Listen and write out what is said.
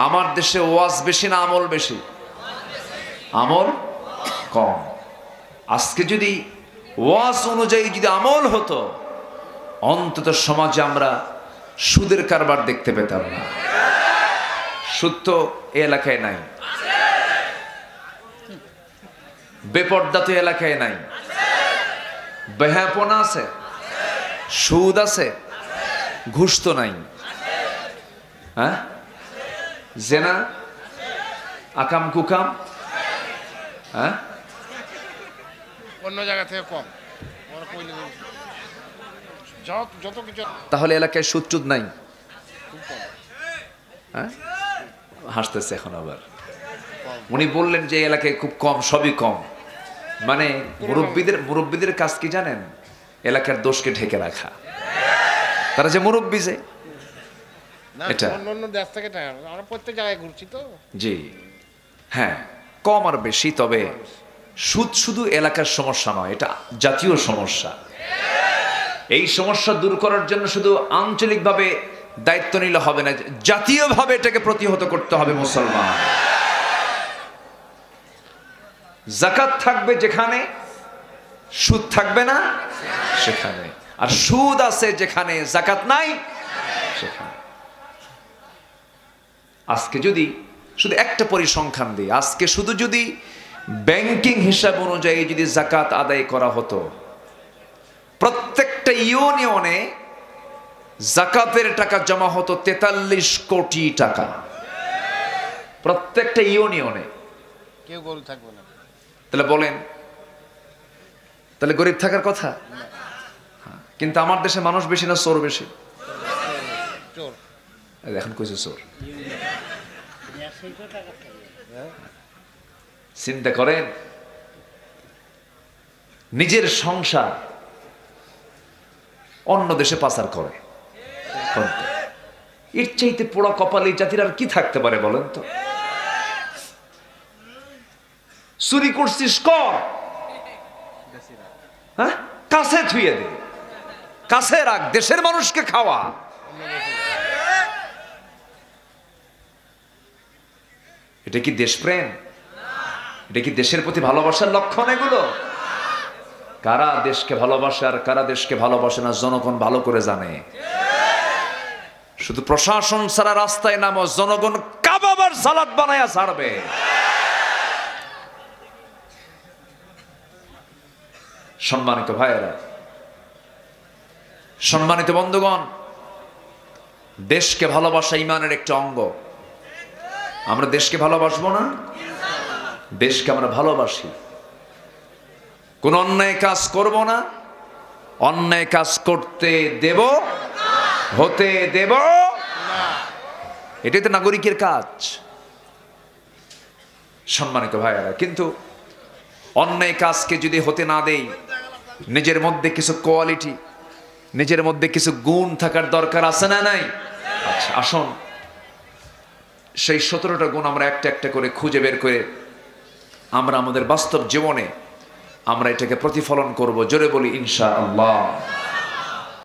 আমার দেশে ওয়াজ বেশি না আমল বেশি? আমল কম। আজকে যদি ওয়াজ অনুযায়ী যদি আমল হতো, অন্তত সমাজে আমরা সুদের কারবার দেখতে পেতাম না। সুদ তো এ এলাকায় নাই, বেপর্দা তো এলাকায় নাই, বেহাপনা আছে, সুদ আছে, ঘুষ তো নাই, হ্যাঁ, জেনা, আকাম কুকাম, হ্যাঁ, অন্য জায়গা থেকে কম। যত কিছু তাহলে এলাকায় সুদ টুদ নাই? হ্যাঁ, হাসতেছে এখন আবার। উনি বললেন যে এলাকায় খুব কম, সবই কম। মানে মুরব্বীদের কাজ কি জানেন? এলাকার দোষকে ঢেকে রাখা। তারা যে মুরব্বী যে এটা অন্য দেশ থেকে আমরা প্রত্যেক জায়গায় ঘুরছি তো। জি হ্যাঁ, কম আর বেশি। তবে সুদ শুধু এলাকার সমস্যা নয়, এটা জাতীয় সমস্যা। এই সমস্যা দূর করার জন্য শুধু আঞ্চলিকভাবে দায়িত্ব নিলে হবে না, জাতীয়ভাবে এটাকে প্রতিহত করতে হবে। মুসলমান যাকাত থাকবে যেখানে, সুদ থাকবে না সেখানে। আর সুদ আছে যেখানে, যাকাত নাই সেখানে। আজকে যদি শুধু একটা পরিসংখ্যান দিই, আজকে শুধু যদি ব্যাংকিং হিসাব অনুযায়ী যদি যাকাত আদায় করা হতো, প্রত্যেকটা ইউনিয়নে যাকাতের টাকা জমা হতো 43 কোটি টাকা। প্রত্যেকটা ইউনিয়নে। কেউ গরিব থাকবে না। তাহলে বলেন, তাহলে গরিব থাকার কথা? কিন্তু আমার দেশে মানুষ বেশি না চোর বেশি? চোর। এখন কইছে চোর। চিন্তা করেন, নিজের সংসার অন্য দেশে পাচার করে। এর চাইতে পোড়া কপালে জাতির আর কি থাকতে পারে বলেন তো? চুরি করছিস কর, হ্যাঁ, কাছে থুয়ে দে, কাছে রাখ, দেশের মানুষকে খাওয়া। এটা কি দেশপ্রেম? এটা কি দেশের প্রতি ভালোবাসার লক্ষণ? এগুলো কারা দেশকে ভালোবাসে আর কারা দেশকে ভালোবাসে না জনগণ ভালো করে জানে। শুধু প্রশাসন ছাড়া রাস্তায় নামো, জনগণ কাবাবার সালাদ বানায়া ছাড়বে। সম্মানিত ভাইয়েরা, সম্মানিত বন্ধুগণ, দেশকে ভালোবাসা ইমানের একটা অঙ্গ। আমরা দেশকে ভালোবাসবো না? দেশকে আমরা ভালোবাসি। কোন অন্যায় কাজ করব না, অন্যায় কাজ করতে দেব, হতে দেব না। এটাই তো নাগরিকের কাজ। সম্মানিত ভাইয়েরা, কিন্তু অন্যায় কাজকে যদি হতে না দেই, নিজের মধ্যে কিছু কোয়ালিটি, নিজের মধ্যে কিছু গুণ থাকার দরকার আছে না নাই? আচ্ছা, আসুন সেই 17টা গুণ আমরা একটা একটা করে খুঁজে বের করে আমরা আমাদের বাস্তব জীবনে আমরা এটাকে প্রতিফলন করব। জোরে বলি ইনশাআল্লাহ।